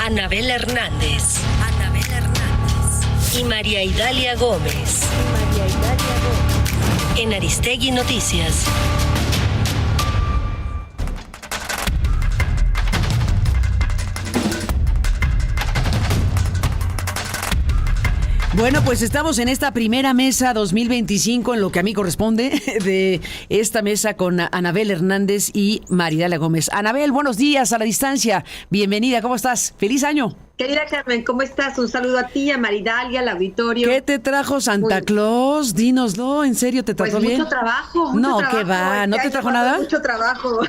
Anabel Hernández. Y María Idalia Gómez. En Aristegui Noticias. Bueno, pues estamos en esta primera mesa 2025, en lo que a mí corresponde, de esta mesa con Anabel Hernández y Maridalia Gómez. Anabel, buenos días a la distancia. Bienvenida, ¿cómo estás? ¡Feliz año! Querida Carmen, ¿cómo estás? Un saludo a ti, a Maridalia, al auditorio. ¿Qué te trajo Santa Claus? Dínoslo, ¿en serio te trató bien? Mucho trabajo. No, ¿qué va? ¿No te trajo nada? Mucho trabajo.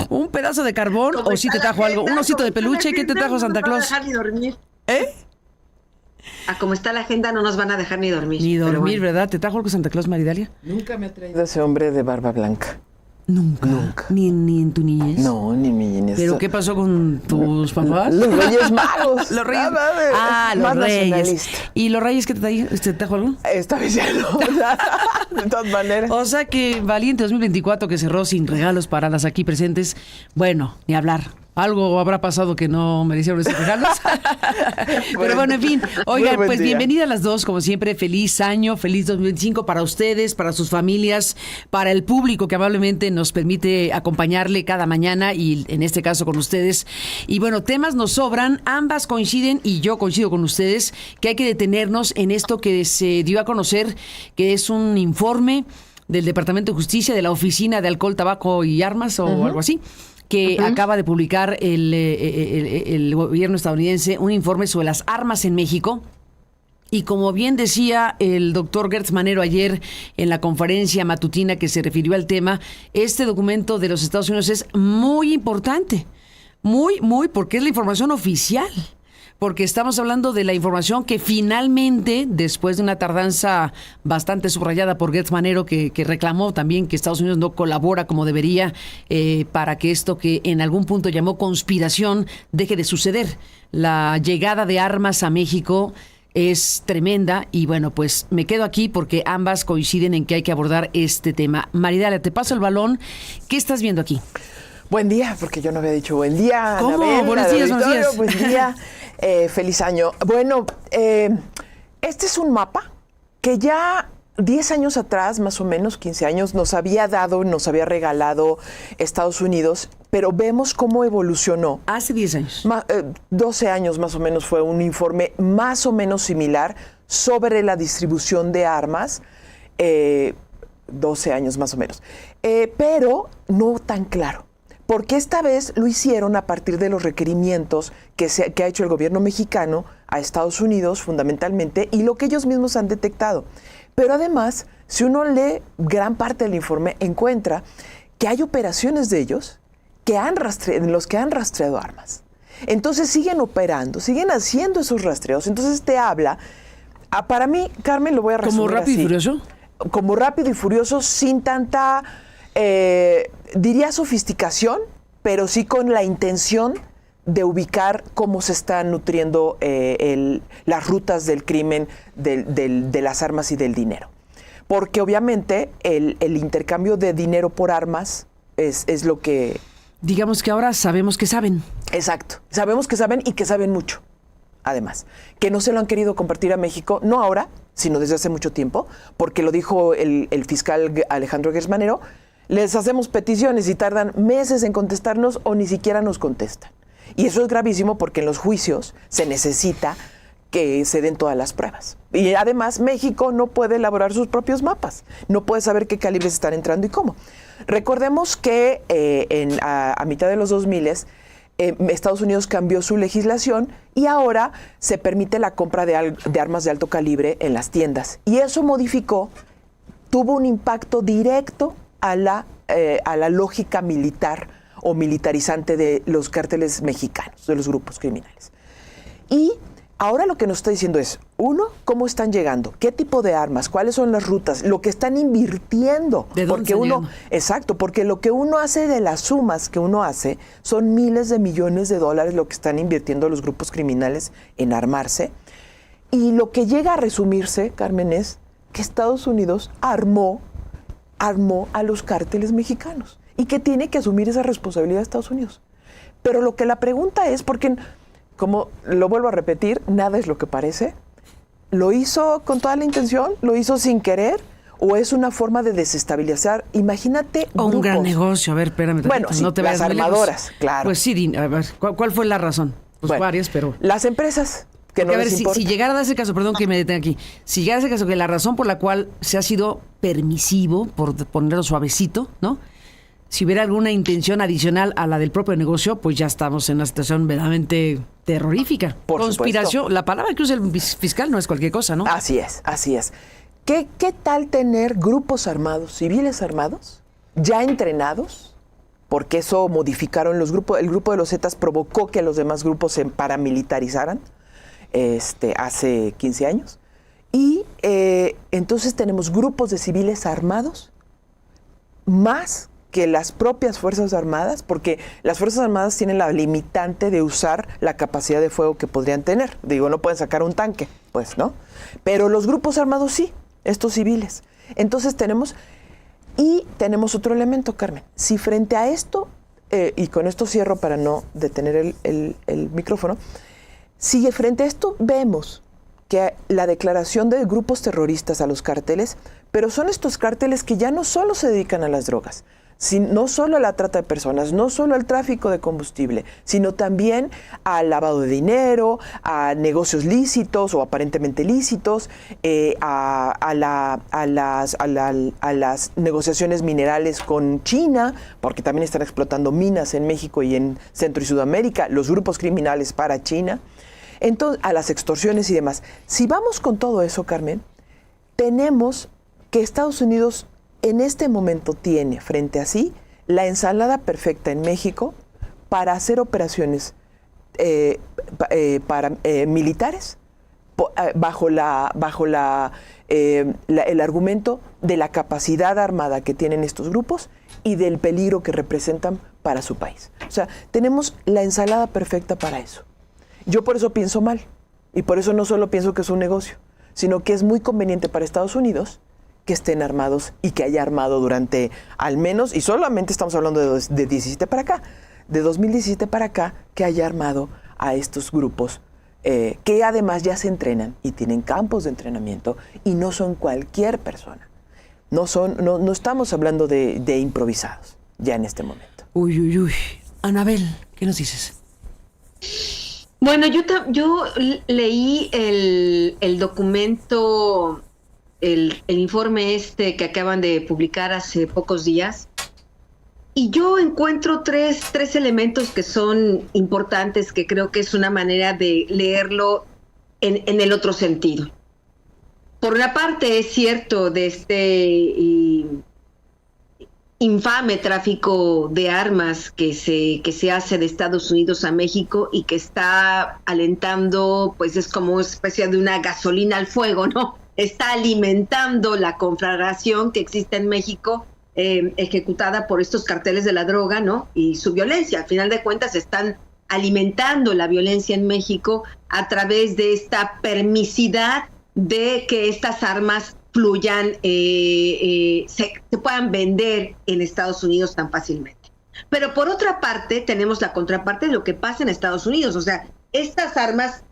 ¿Un pedazo de carbón o sí te trajo algo? ¿Un osito de peluche? ¿Qué te trajo Santa Claus? No nos van a dejar ni dormir. ¿Eh? Como está la agenda, no nos van a dejar ni dormir. Ni dormir, bueno. ¿Verdad? ¿Te trajo algo Santa Claus, Maridalia? Nunca me ha traído ese hombre de barba blanca. Nunca. ¿Ni en tu niñez? No, ni en mi niñez. ¿Pero qué pasó con tus papás? Los Reyes Magos. Los Reyes. Los Reyes. ¿Y los Reyes qué te trajo algo? Esta vez ya no. De todas maneras. O sea que valiente 2024 que cerró sin regalos para las aquí presentes. Bueno, ni hablar. Algo habrá pasado que no merecieron esos regalos. Pero bueno, en fin. Oigan, pues bienvenida a las dos, como siempre. Feliz año, feliz 2025 para ustedes, para sus familias, para el público que amablemente nos permite acompañarle cada mañana y en este caso con ustedes. Y bueno, temas nos sobran, ambas coinciden y yo coincido con ustedes que hay que detenernos en esto que se dio a conocer, que es un informe del Departamento de Justicia de la Oficina de Alcohol, Tabaco y Armas o algo así, que acaba de publicar el gobierno estadounidense un informe sobre las armas en México. Y como bien decía el doctor Gertz Manero ayer en la conferencia matutina que se refirió al tema, este documento de los Estados Unidos es muy importante, muy, porque es la información oficial. Porque estamos hablando de la información que finalmente, después de una tardanza bastante subrayada por Gertz Manero, que reclamó también que Estados Unidos no colabora como debería para que esto que en algún punto llamó conspiración deje de suceder. La llegada de armas a México es tremenda y bueno, pues me quedo aquí porque ambas coinciden en que hay que abordar este tema. Maridalia, te paso el balón. ¿Qué estás viendo aquí? Buen día, porque yo no había dicho buen día. ¿Cómo? Anabel, Buenos días. Buen día. Feliz año. Bueno, este es un mapa que ya 10 años atrás, más o menos 15 años, nos había regalado Estados Unidos, pero vemos cómo evolucionó. Hace 10 años. 12 años más o menos fue un informe más o menos similar sobre la distribución de armas. 12 años más o menos. Pero no tan claro. Porque esta vez lo hicieron a partir de los requerimientos que ha hecho el gobierno mexicano a Estados Unidos fundamentalmente y lo que ellos mismos han detectado. Pero además, si uno lee gran parte del informe, encuentra que hay operaciones de ellos en los que han rastreado armas. Entonces siguen operando, siguen haciendo esos rastreos. Entonces te habla, para mí, Carmen, lo voy a resumir ¿Como Rápido y Furioso? Como Rápido y Furioso, sin tanta... diría sofisticación, pero sí con la intención de ubicar cómo se están nutriendo las rutas del crimen, de las armas y del dinero. Porque obviamente el intercambio de dinero por armas es lo que... Digamos que ahora sabemos que saben. Exacto. Sabemos que saben y que saben mucho, además. Que no se lo han querido compartir a México, no ahora, sino desde hace mucho tiempo, porque lo dijo el fiscal Alejandro Gertz Manero. Les hacemos peticiones y tardan meses en contestarnos o ni siquiera nos contestan. Y eso es gravísimo porque en los juicios se necesita que se den todas las pruebas. Y además México no puede elaborar sus propios mapas. No puede saber qué calibres están entrando y cómo. Recordemos que a mitad de los 2000 Estados Unidos cambió su legislación y ahora se permite la compra de armas de alto calibre en las tiendas. Y eso tuvo un impacto directo a la lógica militar o militarizante de los cárteles mexicanos, de los grupos criminales. Y ahora lo que nos está diciendo es, uno, cómo están llegando, qué tipo de armas, cuáles son las rutas, lo que están invirtiendo. ¿De dónde porque exacto, porque lo que uno hace de las sumas que uno hace son miles de millones de dólares lo que están invirtiendo los grupos criminales en armarse. Y lo que llega a resumirse, Carmen, es que Estados Unidos armó a los cárteles mexicanos y que tiene que asumir esa responsabilidad de Estados Unidos. Pero lo que la pregunta es, porque como lo vuelvo a repetir, nada es lo que parece. ¿Lo hizo con toda la intención? ¿Lo hizo sin querer? ¿O es una forma de desestabilizar? Imagínate o un gran negocio. A ver, espérame. Bueno, sí, no te las armadoras, claro. Pues sí, a ver, ¿cuál fue la razón? Pues bueno, varias, pero... Las empresas, que no les importa. Si llegara a darse caso, perdón que me detenga aquí, si llegara a darse caso que la razón por la cual se ha sido permisivo, por ponerlo suavecito, ¿no? Si hubiera alguna intención adicional a la del propio negocio, pues ya estamos en una situación verdaderamente terrorífica. Por conspiración, supuesto. La palabra que usa el fiscal no es cualquier cosa, ¿no? Así es, así es. ¿Qué tal tener grupos armados, civiles armados, ya entrenados? Porque eso modificaron el grupo de los Zetas provocó que los demás grupos se paramilitarizaran hace 15 años. Y entonces tenemos grupos de civiles armados más que las propias Fuerzas Armadas, porque las Fuerzas Armadas tienen la limitante de usar la capacidad de fuego que podrían tener. Digo, no pueden sacar un tanque, pues, ¿no? Pero los grupos armados sí, estos civiles. Entonces tenemos otro elemento, Carmen. Si frente a esto, y con esto cierro para no detener el micrófono, si frente a esto vemos que la declaración de grupos terroristas a los cárteles, pero son estos cárteles que ya no solo se dedican a las drogas, no solo a la trata de personas, no solo al tráfico de combustible, sino también al lavado de dinero, a negocios lícitos o aparentemente lícitos, a las negociaciones minerales con China, porque también están explotando minas en México y en Centro y Sudamérica, los grupos criminales para China, entonces, a las extorsiones y demás. Si vamos con todo eso, Carmen, tenemos que Estados Unidos en este momento tiene frente a sí la ensalada perfecta en México para hacer operaciones militares bajo el argumento de la capacidad armada que tienen estos grupos y del peligro que representan para su país. O sea, tenemos la ensalada perfecta para eso. Yo por eso pienso mal, y por eso no solo pienso que es un negocio, sino que es muy conveniente para Estados Unidos que estén armados y que haya armado durante al menos, y solamente estamos hablando de 17 para acá, de 2017 para acá, que haya armado a estos grupos que además ya se entrenan y tienen campos de entrenamiento y no son cualquier persona. No estamos hablando de improvisados ya en este momento. Uy. Anabel, ¿qué nos dices? Bueno, yo leí el documento, el informe que acaban de publicar hace pocos días, y yo encuentro tres elementos que son importantes, que creo que es una manera de leerlo en el otro sentido. Por una parte, es cierto de este infame tráfico de armas que se hace de Estados Unidos a México y que está alentando, pues es como una especie de una gasolina al fuego, ¿no? Está alimentando la conflagración que existe en México, ejecutada por estos carteles de la droga, ¿no? Y su violencia. Al final de cuentas están alimentando la violencia en México a través de esta permisidad de que estas armas fluyan, se puedan vender en Estados Unidos tan fácilmente. Pero por otra parte, tenemos la contraparte de lo que pasa en Estados Unidos. O sea, estas armas,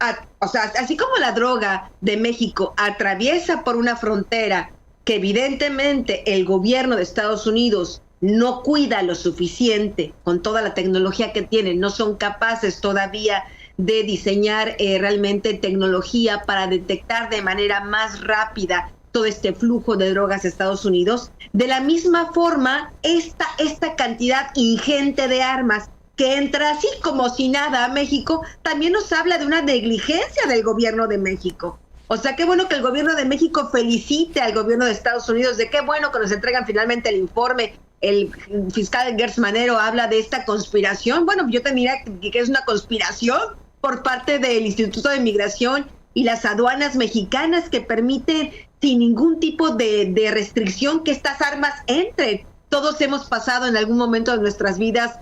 así como la droga de México atraviesa por una frontera que evidentemente el gobierno de Estados Unidos no cuida lo suficiente con toda la tecnología que tienen, no son capaces todavía de diseñar realmente tecnología para detectar de manera más rápida todo este flujo de drogas a Estados Unidos. De la misma forma, esta cantidad ingente de armas que entra así como si nada a México, también nos habla de una negligencia del gobierno de México. O sea, qué bueno que el gobierno de México felicite al gobierno de Estados Unidos, de qué bueno que nos entregan finalmente el informe. El fiscal Gertz Manero habla de esta conspiración. Bueno, yo te diría que es una conspiración por parte del Instituto de Migración y las aduanas mexicanas que permiten sin ningún tipo de restricción que estas armas entren. Todos hemos pasado en algún momento de nuestras vidas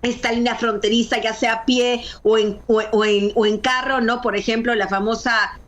esta línea fronteriza, ya sea a pie o en carro, ¿no? Por ejemplo, la famosa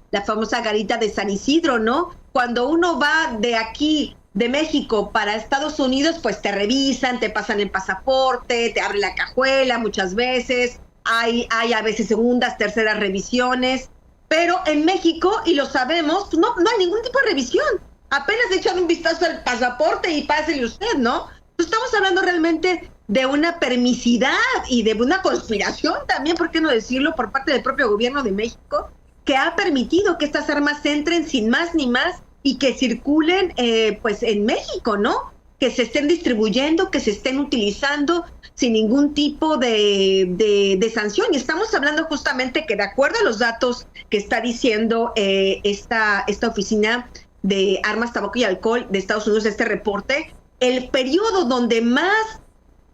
garita de San Isidro, ¿no? Cuando uno va de aquí, de México para Estados Unidos, pues te revisan, te pasan el pasaporte, te abren la cajuela muchas veces, hay a veces segundas, terceras revisiones, pero en México, y lo sabemos, no hay ningún tipo de revisión. Apenas echan un vistazo al pasaporte y pásele usted, ¿no? Estamos hablando realmente de una permisidad y de una conspiración también, ¿por qué no decirlo?, por parte del propio gobierno de México, que ha permitido que estas armas entren sin más ni más y que circulen pues en México, ¿no? Que se estén distribuyendo, que se estén utilizando sin ningún tipo de sanción. Y estamos hablando justamente que de acuerdo a los datos que está diciendo esta oficina de armas, tabaco y alcohol de Estados Unidos, este reporte, el periodo donde más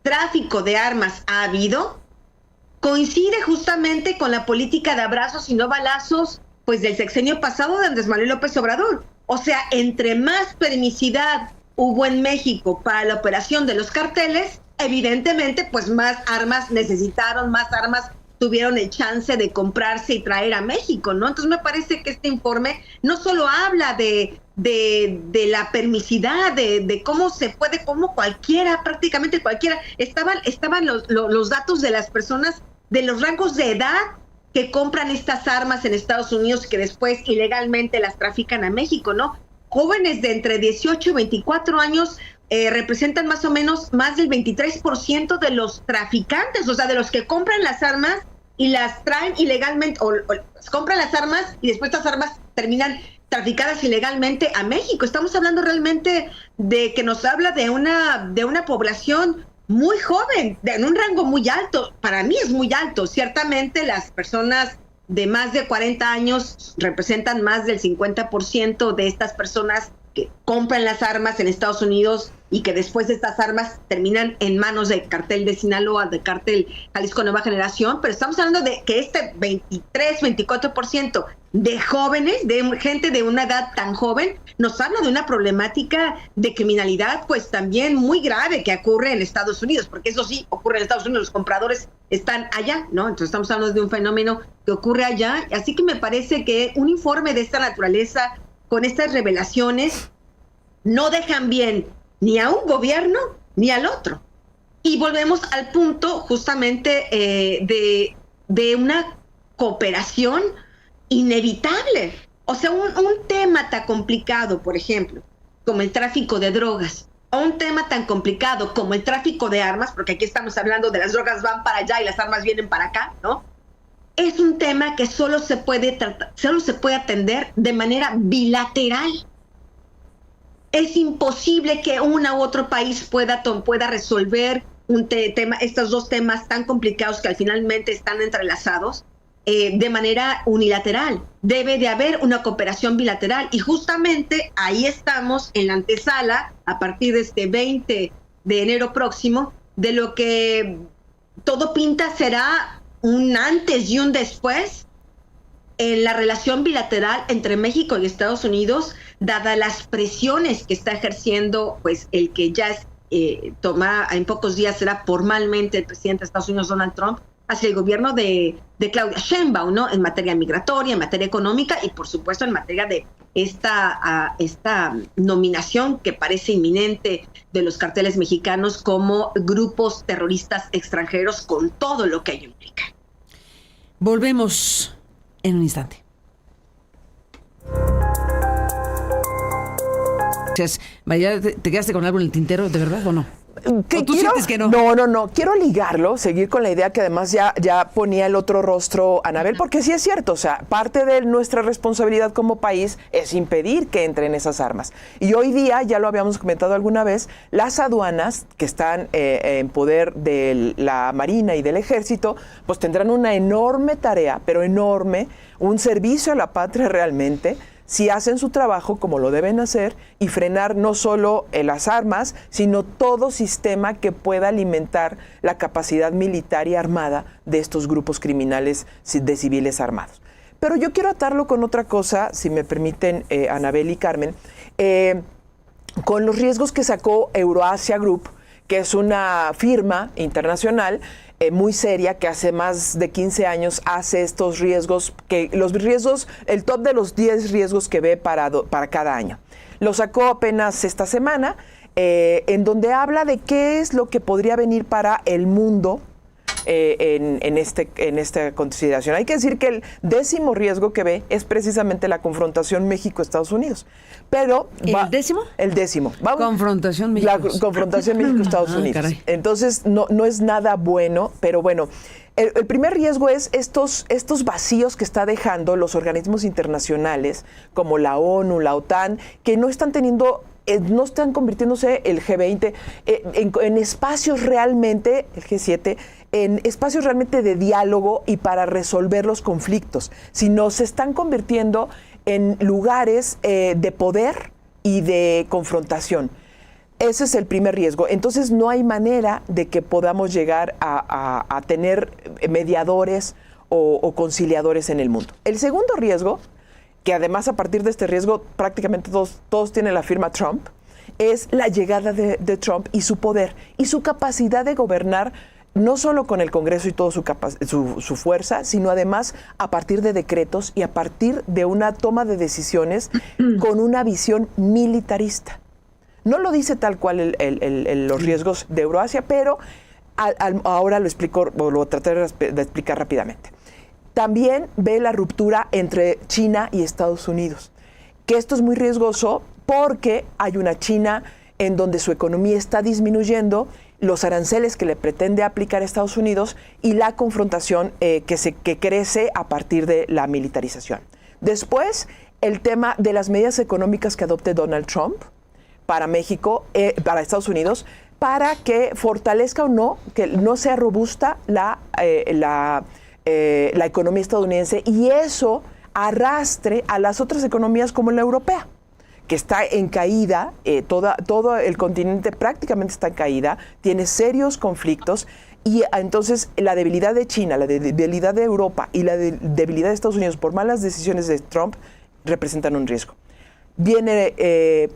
tráfico de armas ha habido coincide justamente con la política de abrazos y no balazos, pues del sexenio pasado de Andrés Manuel López Obrador. O sea, entre más permisidad hubo en México para la operación de los carteles, evidentemente, pues más armas necesitaron, más armas tuvieron el chance de comprarse y traer a México, ¿no? Entonces me parece que este informe no solo habla de la permisidad, de cómo se puede, cómo cualquiera, prácticamente cualquiera, estaban los datos de las personas, de los rangos de edad que compran estas armas en Estados Unidos y que después ilegalmente las trafican a México, ¿no? Jóvenes de entre 18 y 24 años representan más o menos más del 23% de los traficantes, o sea, de los que compran las armas y las traen ilegalmente, o compran las armas y después estas armas terminan traficadas ilegalmente a México. Estamos hablando realmente de que nos habla de una población muy joven, en un rango muy alto. Para mí es muy alto. Ciertamente las personas de más de 40 años representan más del 50% de estas personas que compran las armas en Estados Unidos y que después estas armas terminan en manos del cartel de Sinaloa, del cartel Jalisco Nueva Generación, pero estamos hablando de que este 23-24% de jóvenes, de gente de una edad tan joven, nos habla de una problemática de criminalidad pues también muy grave que ocurre en Estados Unidos, porque eso sí ocurre en Estados Unidos, los compradores están allá, ¿no? Entonces estamos hablando de un fenómeno que ocurre allá, así que me parece que un informe de esta naturaleza, con estas revelaciones, no dejan bien ni a un gobierno ni al otro. Y volvemos al punto justamente de una cooperación inevitable. O sea, un tema tan complicado, por ejemplo, como el tráfico de drogas, o un tema tan complicado como el tráfico de armas, porque aquí estamos hablando de las drogas van para allá y las armas vienen para acá, ¿no? Es un tema que solo se puede atender de manera bilateral. Es imposible que uno u otro país pueda resolver estos dos temas tan complicados que finalmente están entrelazados de manera unilateral. Debe de haber una cooperación bilateral y justamente ahí estamos en la antesala a partir de este 20 de enero próximo de lo que todo pinta será un antes y un después en la relación bilateral entre México y Estados Unidos, dadas las presiones que está ejerciendo pues el que ya en pocos días será formalmente el presidente de Estados Unidos, Donald Trump, hacia el gobierno de Claudia Sheinbaum, ¿no? En materia migratoria, en materia económica y por supuesto en materia de esta nominación que parece inminente de los carteles mexicanos como grupos terroristas extranjeros con todo lo que ello implica. Volvemos en un instante. María, ¿te quedaste con algo en el tintero, de verdad o no? ¿O tú sientes que no? No. Quiero ligarlo, seguir con la idea que además ya ponía el otro rostro Anabel, porque sí es cierto, o sea, parte de nuestra responsabilidad como país es impedir que entren esas armas. Y hoy día, ya lo habíamos comentado alguna vez, las aduanas que están en poder de la Marina y del Ejército, pues tendrán una enorme tarea, pero enorme, un servicio a la patria realmente, si hacen su trabajo como lo deben hacer y frenar no solo las armas, sino todo sistema que pueda alimentar la capacidad militar y armada de estos grupos criminales de civiles armados. Pero yo quiero atarlo con otra cosa, si me permiten, Anabel y Carmen, con los riesgos que sacó Euroasia Group, que es una firma internacional muy seria que hace más de 15 años hace estos riesgos, el top de los 10 riesgos que ve para cada año. Lo sacó apenas esta semana, en donde habla de qué es lo que podría venir para el mundo en esta consideración. Hay que decir que el 10º riesgo que ve es precisamente la confrontación México-Estados Unidos. Pero ¿El 10º? El 10º. Confrontación México. La confrontación México-Estados Unidos. Caray. Entonces, no es nada bueno, pero bueno. El primer riesgo es estos vacíos que está dejando los organismos internacionales, como la ONU, la OTAN, que no están convirtiéndose el G20 en espacios realmente, el G7, en espacios realmente de diálogo y para resolver los conflictos, sino se están convirtiendo en lugares de poder y de confrontación. Ese es el primer riesgo. Entonces no hay manera de que podamos llegar a tener mediadores o conciliadores en el mundo. El segundo riesgo, que además a partir de este riesgo prácticamente todos tienen la firma Trump, es la llegada de Trump y su poder y su capacidad de gobernar no solo con el Congreso y toda su fuerza, sino además a partir de decretos y a partir de una toma de decisiones con una visión militarista. No lo dice tal cual los riesgos de Euroasia, pero ahora lo explico, o lo trataré de explicar rápidamente. También ve la ruptura entre China y Estados Unidos, que esto es muy riesgoso porque hay una China en donde su economía está disminuyendo, los aranceles que le pretende aplicar a Estados Unidos y la confrontación que crece a partir de la militarización. Después, el tema de las medidas económicas que adopte Donald Trump para México, para Estados Unidos, para que fortalezca o no, que no sea robusta la economía estadounidense y eso arrastre a las otras economías como la europea, que está en caída, todo el continente prácticamente está en caída, tiene serios conflictos y entonces la debilidad de China, la debilidad de Europa y la debilidad de Estados Unidos por malas decisiones de Trump representan un riesgo. Viene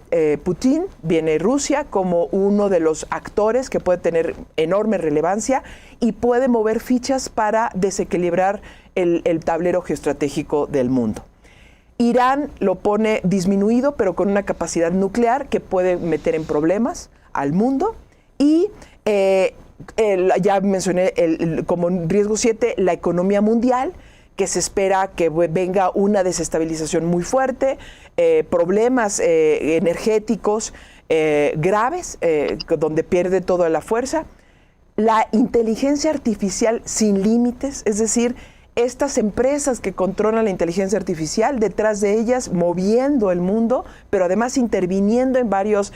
Putin, viene Rusia como uno de los actores que puede tener enorme relevancia y puede mover fichas para desequilibrar el tablero geoestratégico del mundo. Irán lo pone disminuido, pero con una capacidad nuclear que puede meter en problemas al mundo. Y ya mencioné como riesgo 7, la economía mundial, que se espera que venga una desestabilización muy fuerte, problemas energéticos graves, donde pierde toda la fuerza. La inteligencia artificial sin límites, es decir, estas empresas que controlan la inteligencia artificial, detrás de ellas moviendo el mundo, pero además interviniendo en varios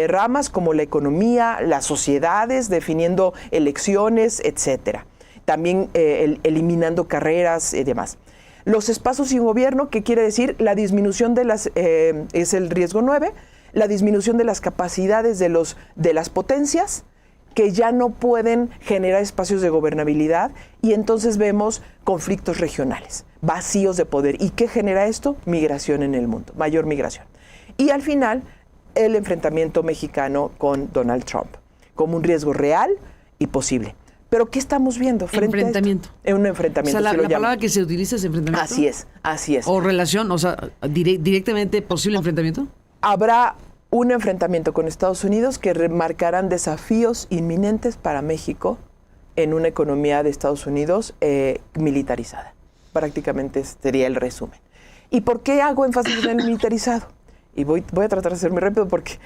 ramas como la economía, las sociedades, definiendo elecciones, etcétera. También eliminando carreras y demás. Los espacios sin gobierno, ¿qué quiere decir? La disminución de es el riesgo 9, la disminución de las capacidades de las potencias, que ya no pueden generar espacios de gobernabilidad y entonces vemos conflictos regionales, vacíos de poder. ¿Y qué genera esto? Migración en el mundo, mayor migración. Y al final, el enfrentamiento mexicano con Donald Trump, como un riesgo real y posible. ¿Pero qué estamos viendo frente enfrentamiento. a esto? Un enfrentamiento. O sea, la palabra que se utiliza es enfrentamiento. Así es. O relación, o sea, directamente posible enfrentamiento. Habrá un enfrentamiento con Estados Unidos que marcarán desafíos inminentes para México en una economía de Estados Unidos militarizada. Prácticamente sería el resumen. ¿Y por qué hago énfasis en el militarizado? Y voy a tratar de ser muy rápido porque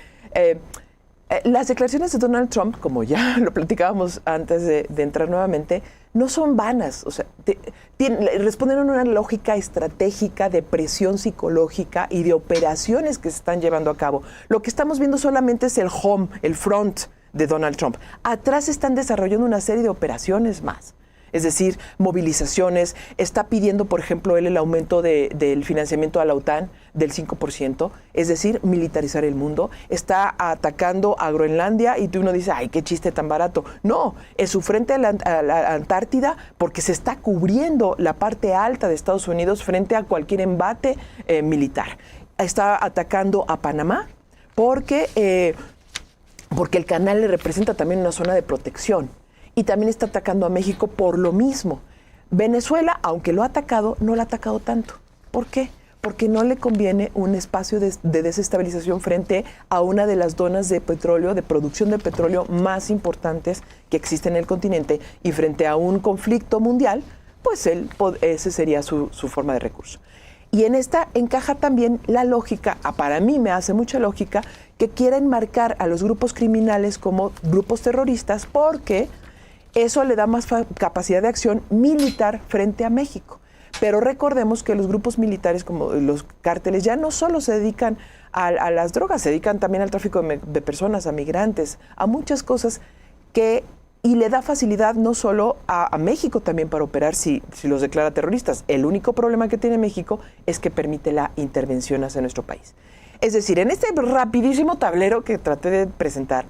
las declaraciones de Donald Trump, como ya lo platicábamos antes de entrar nuevamente, no son vanas. O sea, responden a una lógica estratégica de presión psicológica y de operaciones que se están llevando a cabo. Lo que estamos viendo solamente es el front de Donald Trump. Atrás están desarrollando una serie de operaciones más. Es decir, movilizaciones, está pidiendo, por ejemplo, él el aumento del financiamiento a la OTAN del 5%, es decir, militarizar el mundo, está atacando a Groenlandia y uno dice, ay, qué chiste tan barato. No, es su frente a la Antártida porque se está cubriendo la parte alta de Estados Unidos frente a cualquier embate militar. Está atacando a Panamá porque el canal le representa también una zona de protección. Y también está atacando a México por lo mismo. Venezuela, aunque lo ha atacado, no lo ha atacado tanto. ¿Por qué? porque no le conviene un espacio de desestabilización frente a una de las zonas de petróleo, de producción de petróleo más importantes que existen en el continente, y frente a un conflicto mundial, pues ese sería su forma de recurso. Y en esta encaja también la lógica, para mí me hace mucha lógica, que quieren marcar a los grupos criminales como grupos terroristas, porque eso le da más capacidad de acción militar frente a México. Pero recordemos que los grupos militares, como los cárteles, ya no solo se dedican a las drogas, se dedican también al tráfico de personas, a migrantes, a muchas cosas y le da facilidad no solo a México también para operar si los declara terroristas. El único problema que tiene México es que permite la intervención hacia nuestro país. Es decir, en este rapidísimo tablero que traté de presentar,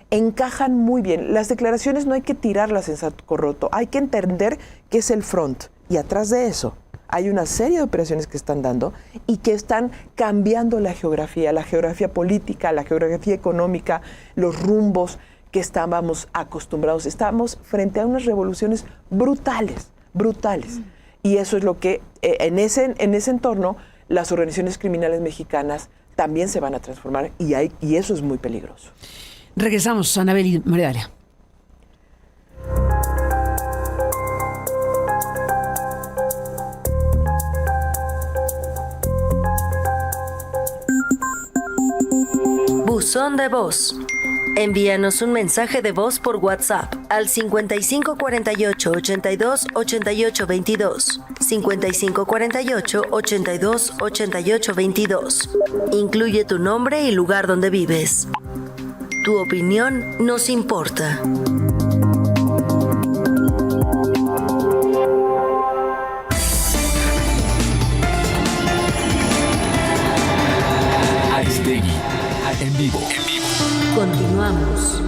encajan muy bien. Las declaraciones no hay que tirarlas en saco roto, hay que entender qué es el front. Y atrás de eso hay una serie de operaciones que están dando y que están cambiando la geografía política, la geografía económica, los rumbos que estábamos acostumbrados. Estamos frente a unas revoluciones brutales. Y eso es lo que en ese entorno las organizaciones criminales mexicanas también se van a transformar y eso es muy peligroso. Regresamos, Anabel y María Dalia. Buzón de voz. Envíanos un mensaje de voz por WhatsApp al 5548 82 88 22. 5548 82 88 22. Incluye tu nombre y lugar donde vives. Tu opinión nos importa. Aristegui, en vivo. Continuamos.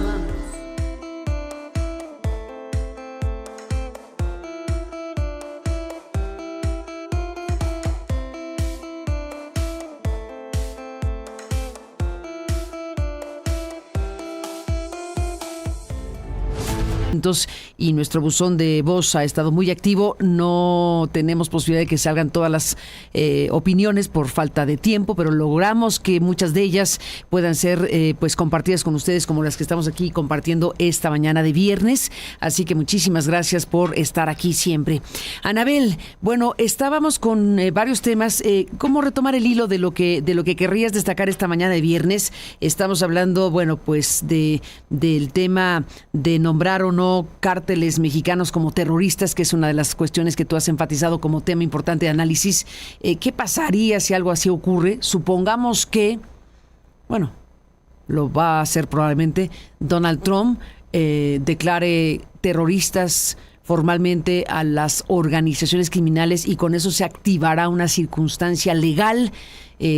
Y nuestro buzón de voz ha estado muy activo. No tenemos posibilidad de que salgan todas las opiniones por falta de tiempo, pero logramos que muchas de ellas puedan ser pues compartidas con ustedes, como las que estamos aquí compartiendo esta mañana de viernes. Así que muchísimas gracias por estar aquí siempre. Anabel, bueno, estábamos con varios temas. ¿Cómo retomar el hilo de lo que querrías destacar esta mañana de viernes? Estamos hablando, bueno, pues del tema de nombrar o no cárteles mexicanos como terroristas, que es una de las cuestiones que tú has enfatizado como tema importante de análisis. ¿Qué pasaría si algo así ocurre? Supongamos que, bueno, lo va a hacer probablemente Donald Trump, declare terroristas formalmente a las organizaciones criminales y con eso se activará una circunstancia legal,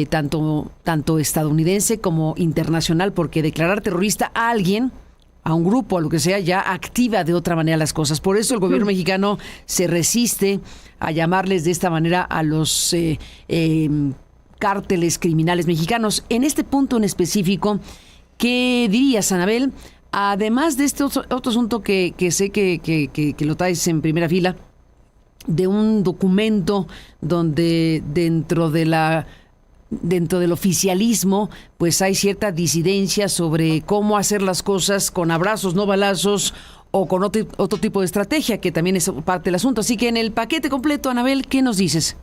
tanto estadounidense como internacional, porque declarar terrorista a alguien, a un grupo, a lo que sea, ya activa de otra manera las cosas. Por eso el gobierno mexicano se resiste a llamarles de esta manera a los cárteles criminales mexicanos. En este punto en específico, ¿qué dirías, Anabel? Además de este otro asunto que sé que lo traes en primera fila, de un documento donde dentro del oficialismo, pues hay cierta disidencia sobre cómo hacer las cosas con abrazos, no balazos, o con otro tipo de estrategia, que también es parte del asunto. Así que en el paquete completo, Anabel, ¿qué nos dices?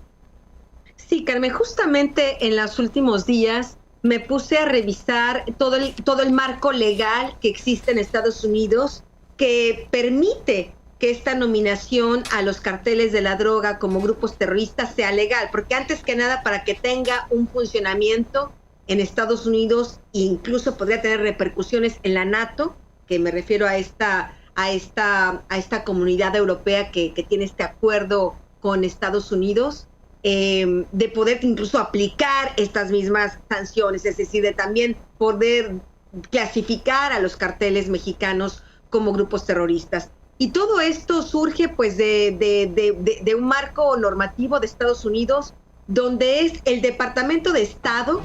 Sí, Carmen, justamente en los últimos días me puse a revisar todo el marco legal que existe en Estados Unidos que permite que esta nominación a los carteles de la droga como grupos terroristas sea legal, porque antes que nada, para que tenga un funcionamiento en Estados Unidos, incluso podría tener repercusiones en la NATO, que me refiero a esta comunidad europea que tiene este acuerdo con Estados Unidos, de poder incluso aplicar estas mismas sanciones, es decir, de también poder clasificar a los carteles mexicanos como grupos terroristas. Y todo esto surge pues de un marco normativo de Estados Unidos, donde es el Departamento de Estado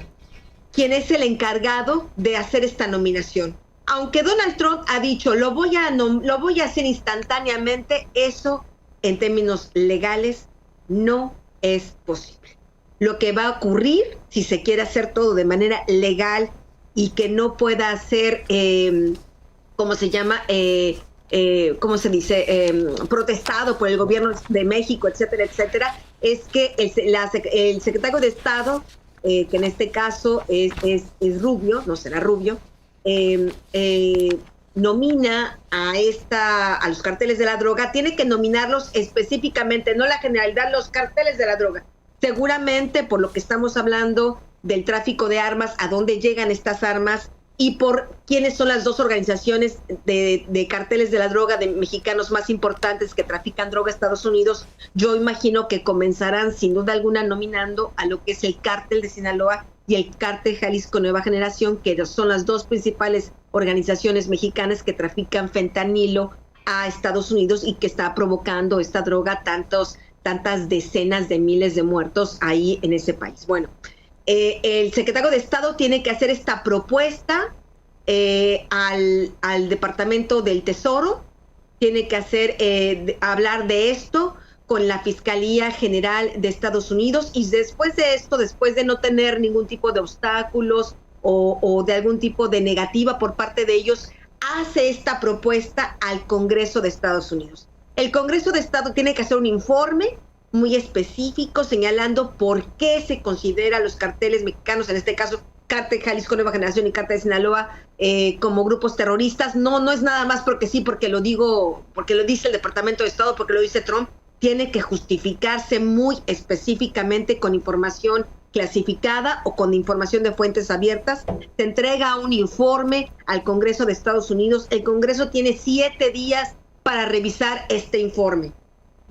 quien es el encargado de hacer esta nominación. Aunque Donald Trump ha dicho lo voy a hacer instantáneamente, eso en términos legales no es posible. lo que va a ocurrir si se quiere hacer todo de manera legal y que no pueda ser, ¿cómo se llama? ¿Cómo se dice? Protestado por el gobierno de México, etcétera, etcétera, es que el secretario de Estado, que en este caso es Rubio, no será Rubio, nomina a los carteles de la droga, tiene que nominarlos específicamente, no la generalidad, los carteles de la droga. Seguramente por lo que estamos hablando del tráfico de armas, a dónde llegan estas armas y por quiénes son las dos organizaciones de carteles de la droga de mexicanos más importantes que trafican droga a Estados Unidos, yo imagino que comenzarán sin duda alguna nominando a lo que es el cártel de Sinaloa y el cártel Jalisco Nueva Generación, que son las dos principales organizaciones mexicanas que trafican fentanilo a Estados Unidos y que está provocando esta droga tantas decenas de miles de muertos ahí en ese país. Bueno, el secretario de Estado tiene que hacer esta propuesta al Departamento del Tesoro, tiene que hablar de esto con la Fiscalía General de Estados Unidos y después de esto, después de no tener ningún tipo de obstáculos o de algún tipo de negativa por parte de ellos, hace esta propuesta al Congreso de Estados Unidos. El Congreso de Estado tiene que hacer un informe muy específico señalando por qué se considera a los carteles mexicanos, en este caso Cártel Jalisco Nueva Generación y Cártel de Sinaloa, como grupos terroristas. No es nada más porque sí, porque lo dice el Departamento de Estado, porque lo dice Trump. Tiene que justificarse muy específicamente con información clasificada o con información de fuentes abiertas. Se entrega un informe al Congreso de Estados Unidos. El Congreso tiene 7 días para revisar este informe.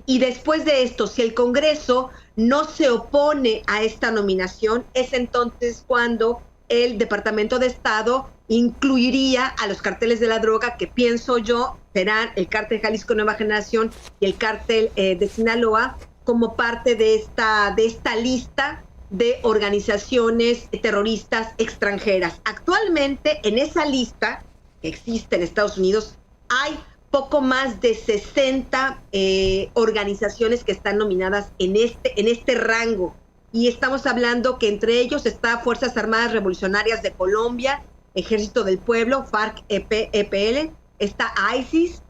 Y después de esto, si el Congreso no se opone a esta nominación, es entonces cuando el Departamento de Estado incluiría a los carteles de la droga, que pienso yo serán el Cártel Jalisco Nueva Generación y el Cártel de Sinaloa, como parte de esta lista de organizaciones terroristas extranjeras. Actualmente en esa lista que existe en Estados Unidos hay poco más de 60 organizaciones que están nominadas en este rango. Y estamos hablando que entre ellos está Fuerzas Armadas Revolucionarias de Colombia, Ejército del Pueblo, FARC-EP, está ISIS,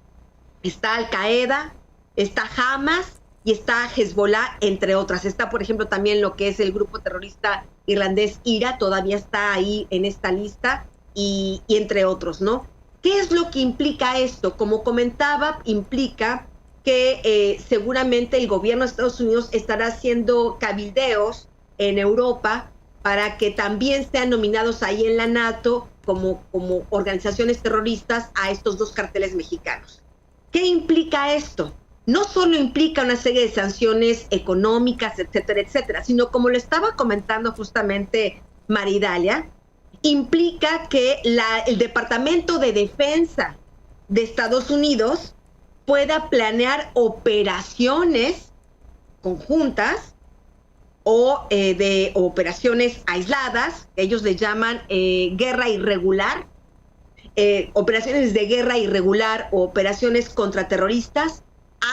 está Al-Qaeda, está Hamas y está Hezbollah, entre otras. Está, por ejemplo, también lo que es el grupo terrorista irlandés IRA, todavía está ahí en esta lista, y entre otros, ¿no? ¿Qué es lo que implica esto? Como comentaba, implica que seguramente el gobierno de Estados Unidos estará haciendo cabildeos en Europa para que también sean nominados ahí en la NATO como organizaciones terroristas a estos dos carteles mexicanos. ¿Qué implica esto? No solo implica una serie de sanciones económicas, etcétera, etcétera, sino, como lo estaba comentando justamente Maridalia, implica que el Departamento de Defensa de Estados Unidos pueda planear operaciones conjuntas o de operaciones aisladas, ellos le llaman guerra irregular, operaciones de guerra irregular o operaciones contraterroristas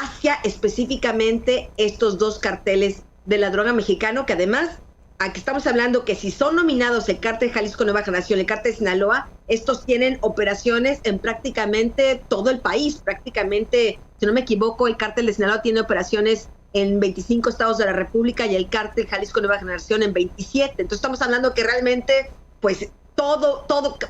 hacia específicamente estos dos carteles de la droga mexicano, que además, aquí estamos hablando que si son nominados el Cártel Jalisco Nueva Generación, el Cártel de Sinaloa, estos tienen operaciones en prácticamente todo el país. Prácticamente, si no me equivoco, el Cártel de Sinaloa tiene operaciones en 25 estados de la República y el Cártel Jalisco Nueva Generación en 27. Entonces estamos hablando que realmente, pues,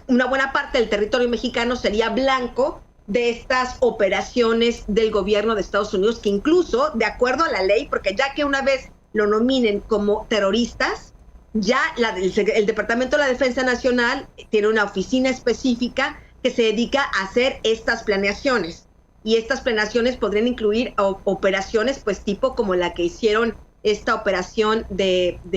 una buena parte del territorio mexicano sería blanco de estas operaciones del gobierno de Estados Unidos, que incluso, de acuerdo a la ley, porque ya que una vez lo nominen como terroristas, ya el Departamento de la Defensa Nacional tiene una oficina específica que se dedica a hacer estas planeaciones. Y estas planeaciones podrían incluir operaciones, pues, tipo como la que hicieron esta operación que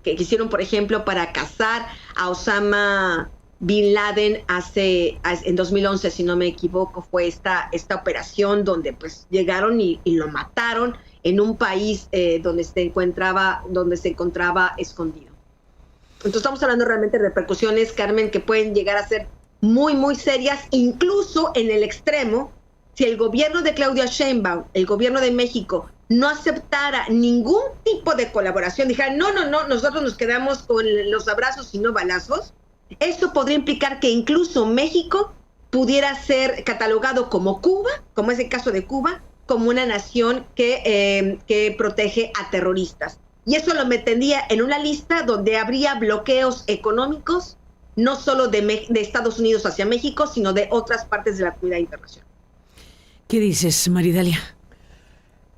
hicieron, por ejemplo, para cazar a Osama Bin Laden en 2011, si no me equivoco, fue esta operación donde pues llegaron y lo mataron en un país donde se encontraba escondido. Entonces estamos hablando realmente de repercusiones, Carmen, que pueden llegar a ser muy, muy serias, incluso en el extremo, si el gobierno de Claudia Sheinbaum, el gobierno de México, no aceptara ningún tipo de colaboración, dijera, no, nosotros nos quedamos con los abrazos y no balazos, esto podría implicar que incluso México pudiera ser catalogado como Cuba, como es el caso de Cuba, como una nación que protege a terroristas. Y eso lo metería en una lista donde habría bloqueos económicos, no solo de Estados Unidos hacia México, sino de otras partes de la comunidad internacional. ¿Qué dices, Maridalia?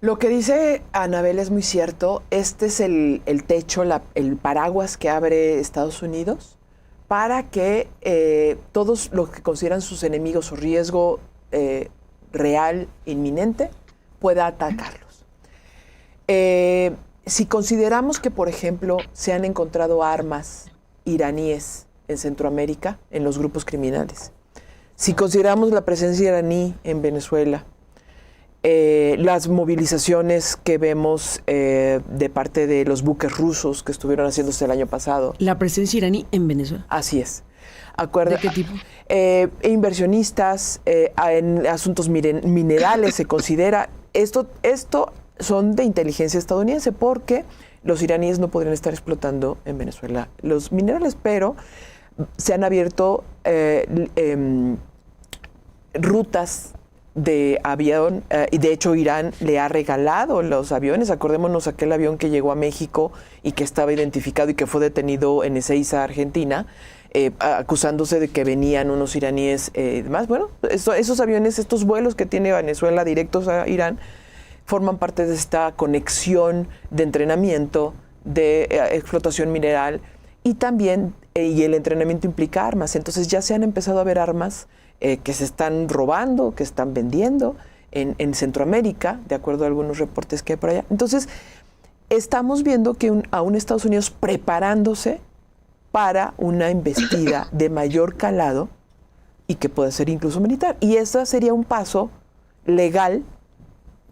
Lo que dice Anabel es muy cierto. Este es el techo, el paraguas que abre Estados Unidos para que todos los que consideran sus enemigos o riesgo real, inminente, pueda atacarlos. Si consideramos que, por ejemplo, se han encontrado armas iraníes en Centroamérica, en los grupos criminales, si consideramos la presencia iraní en Venezuela, las movilizaciones que vemos de parte de los buques rusos que estuvieron haciéndose el año pasado. La presencia iraní en Venezuela. Así es. ¿De qué tipo? Inversionistas en asuntos minerales se considera. Esto son de inteligencia estadounidense porque los iraníes no podrían estar explotando en Venezuela los minerales, pero se han abierto rutas de avión, y de hecho Irán le ha regalado los aviones. Acordémonos aquel avión que llegó a México y que estaba identificado y que fue detenido en Ezeiza, Argentina, acusándose de que venían unos iraníes demás. Bueno, esos aviones, estos vuelos que tiene Venezuela directos a Irán, forman parte de esta conexión de entrenamiento, de explotación mineral, y también y el entrenamiento implica armas. Entonces ya se han empezado a ver armas que se están robando, que están vendiendo en Centroamérica, de acuerdo a algunos reportes que hay por allá. Entonces, estamos viendo que a un Estados Unidos preparándose para una embestida de mayor calado y que puede ser incluso militar. Y ese sería un paso legal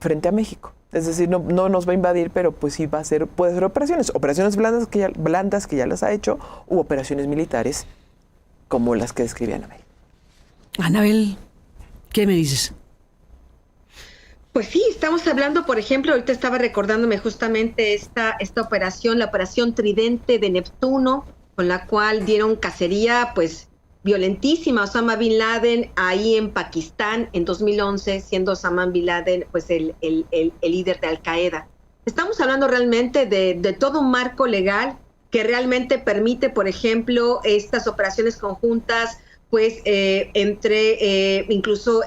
frente a México. Es decir, no nos va a invadir, pero pues sí puede ser operaciones blandas que ya las ha hecho, u operaciones militares como las que describía Anabel. Anabel, ¿qué me dices? Pues sí, estamos hablando, por ejemplo, ahorita estaba recordándome justamente esta operación, la operación Tridente de Neptuno, con la cual dieron cacería, pues, violentísima a Osama Bin Laden ahí en Pakistán en 2011, siendo Osama Bin Laden, pues, el líder de Al Qaeda. Estamos hablando realmente de todo un marco legal que realmente permite, por ejemplo, estas operaciones conjuntas, pues entre incluso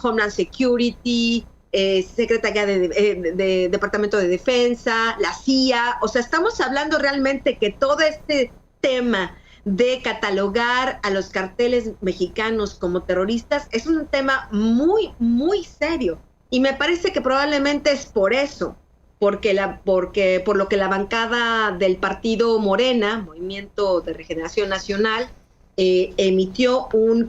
Homeland Security, Secretaría de Departamento de Defensa, la CIA. O sea, estamos hablando realmente que todo este tema de catalogar a los carteles mexicanos como terroristas es un tema muy, muy serio. Y me parece que probablemente es por eso, por lo que la bancada del partido Morena, Movimiento de Regeneración Nacional, emitió un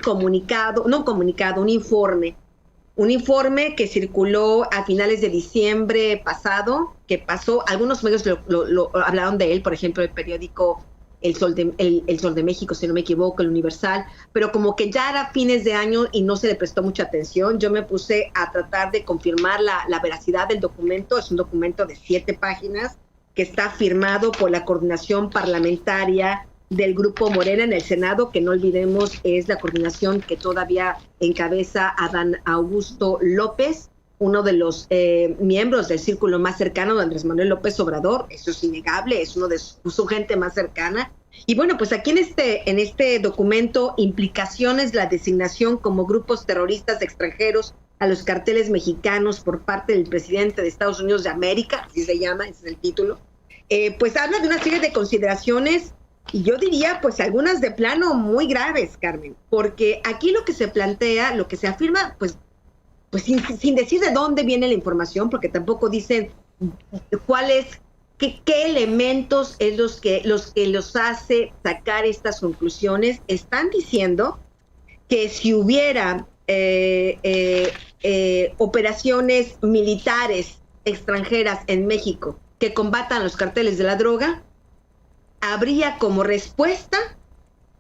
informe que circuló a finales de diciembre pasado, que pasó, algunos medios lo hablaron de él, por ejemplo, el periódico El Sol de México, si no me equivoco, el Universal, pero como que ya era fines de año y no se le prestó mucha atención. Yo me puse a tratar de confirmar la veracidad del documento. Es un documento de 7 páginas que está firmado por la coordinación parlamentaria del Grupo Morena en el Senado, que no olvidemos es la coordinación que todavía encabeza Adán Augusto López, uno de los miembros del círculo más cercano de Andrés Manuel López Obrador. Eso es innegable, es uno de su gente más cercana. Y bueno, pues aquí en este documento, implicaciones de la designación como grupos terroristas extranjeros a los carteles mexicanos por parte del presidente de Estados Unidos de América, así se llama, ese es el título, pues habla de una serie de consideraciones, y yo diría, pues algunas de plano muy graves, Carmen, porque aquí lo que se plantea, lo que se afirma, pues sin decir de dónde viene la información, porque tampoco dicen qué elementos es los que los hace sacar estas conclusiones. Están diciendo que si hubiera operaciones militares extranjeras en México que combatan los carteles de la droga, habría como respuesta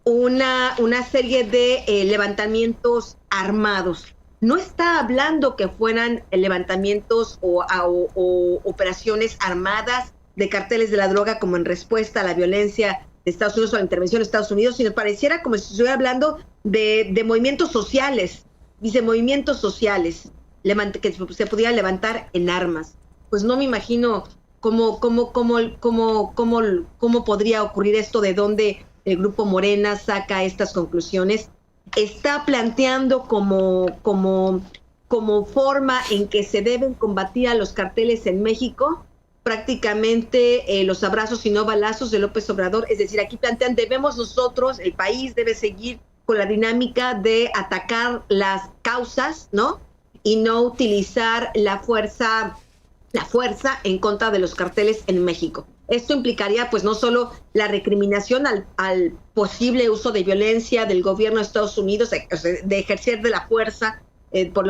una serie de levantamientos armados no está hablando que fueran levantamientos o operaciones armadas de carteles de la droga como en respuesta a la violencia de Estados Unidos o a la intervención de Estados Unidos, sino pareciera como si estuviera hablando de movimientos sociales. Dice movimientos sociales que se pudieran levantar en armas. Pues no me imagino cómo podría ocurrir esto, de dónde el Grupo Morena saca estas conclusiones. Está planteando como forma en que se deben combatir a los carteles en México prácticamente los abrazos y no balazos de López Obrador. Es decir, aquí plantean, debemos nosotros, el país debe seguir con la dinámica de atacar las causas, ¿no? Y no utilizar la fuerza en contra de los carteles en México. Esto implicaría pues no solo la recriminación al posible uso de violencia del gobierno de Estados Unidos, de ejercer de la fuerza por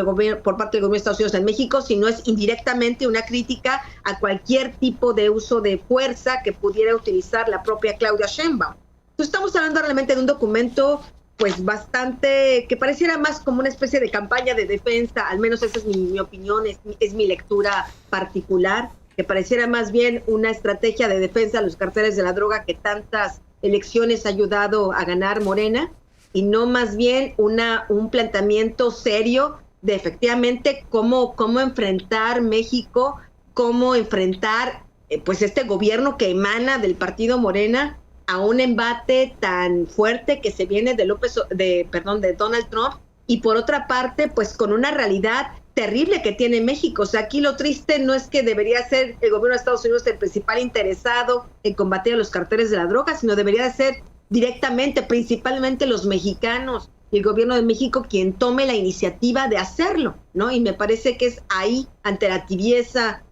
parte del gobierno de Estados Unidos en México, sino es indirectamente una crítica a cualquier tipo de uso de fuerza que pudiera utilizar la propia Claudia Sheinbaum. Entonces estamos hablando realmente de un documento pues bastante, que pareciera más como una especie de campaña de defensa, al menos esa es mi opinión, es mi lectura particular, que pareciera más bien una estrategia de defensa a los carteles de la droga que tantas elecciones ha ayudado a ganar Morena, y no más bien un planteamiento serio de efectivamente cómo enfrentar México, cómo enfrentar pues este gobierno que emana del partido Morena a un embate tan fuerte que se viene de Donald Trump, y por otra parte pues con una realidad terrible que tiene México. O sea, aquí lo triste no es que debería ser el gobierno de Estados Unidos el principal interesado en combatir a los carteles de la droga, sino debería de ser directamente, principalmente los mexicanos y el gobierno de México quien tome la iniciativa de hacerlo, ¿no? Y me parece que es ahí, ante la tibieza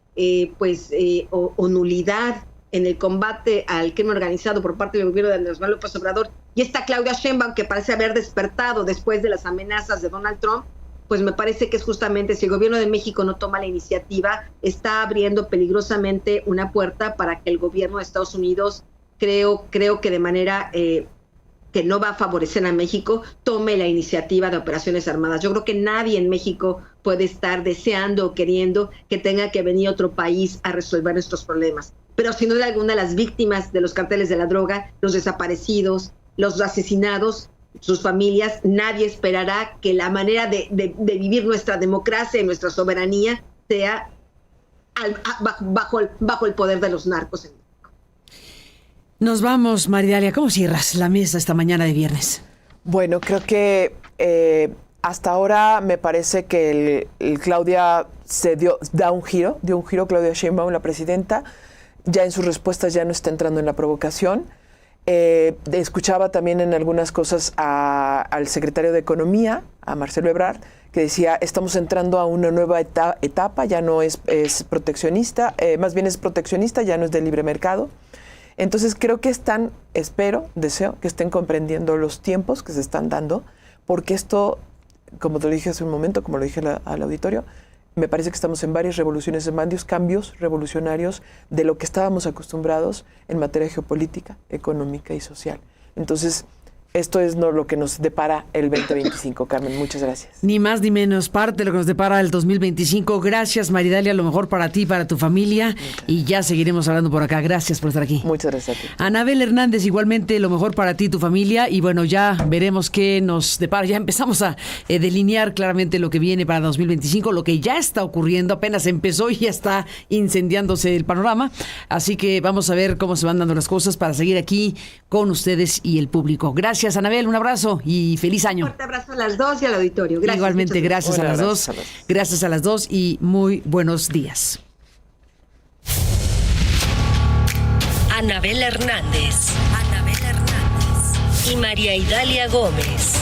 o nulidad en el combate al crimen organizado por parte del gobierno de Andrés Manuel López Obrador, y esta Claudia Sheinbaum que parece haber despertado después de las amenazas de Donald Trump, pues me parece que es justamente, si el gobierno de México no toma la iniciativa, está abriendo peligrosamente una puerta para que el gobierno de Estados Unidos, creo que de manera que no va a favorecer a México, tome la iniciativa de operaciones armadas. Yo creo que nadie en México puede estar deseando o queriendo que tenga que venir otro país a resolver nuestros problemas. Pero sin duda alguna, las víctimas de los carteles de la droga, los desaparecidos, los asesinados, sus familias, nadie esperará que la manera de vivir nuestra democracia y nuestra soberanía sea bajo el poder de los narcos en México. Nos vamos, Maridalia. ¿Cómo cierras la mesa esta mañana de viernes? Bueno, creo que hasta ahora me parece que Claudia dio un giro Claudia Sheinbaum, la presidenta. Ya en sus respuestas ya no está entrando en la provocación. Escuchaba también en algunas cosas al secretario de Economía, a Marcelo Ebrard, que decía, estamos entrando a una nueva etapa, ya no es proteccionista, más bien es proteccionista, ya no es de libre mercado. Entonces creo que deseo que estén comprendiendo los tiempos que se están dando, porque esto, como te lo dije hace un momento, como lo dije al auditorio, me parece que estamos en varias revoluciones, en varios cambios revolucionarios de lo que estábamos acostumbrados en materia geopolítica, económica y social. Entonces, esto es lo que nos depara el 2025, Carmen. Muchas gracias. Ni más ni menos, parte de lo que nos depara el 2025. Gracias, Maridalia, lo mejor para ti y para tu familia. Y ya seguiremos hablando por acá. Gracias por estar aquí. Muchas gracias a ti. Anabel Hernández, igualmente lo mejor para ti y tu familia. Y bueno, ya veremos qué nos depara. Ya empezamos a delinear claramente lo que viene para 2025, lo que ya está ocurriendo. Apenas empezó y ya está incendiándose el panorama. Así que vamos a ver cómo se van dando las cosas para seguir aquí con ustedes y el público. Gracias, Anabel, un abrazo y feliz año. Un fuerte abrazo a las dos y al auditorio. Gracias. Igualmente, gracias a las dos. Gracias a las dos y muy buenos días. Anabel Hernández y María Idalia Gómez.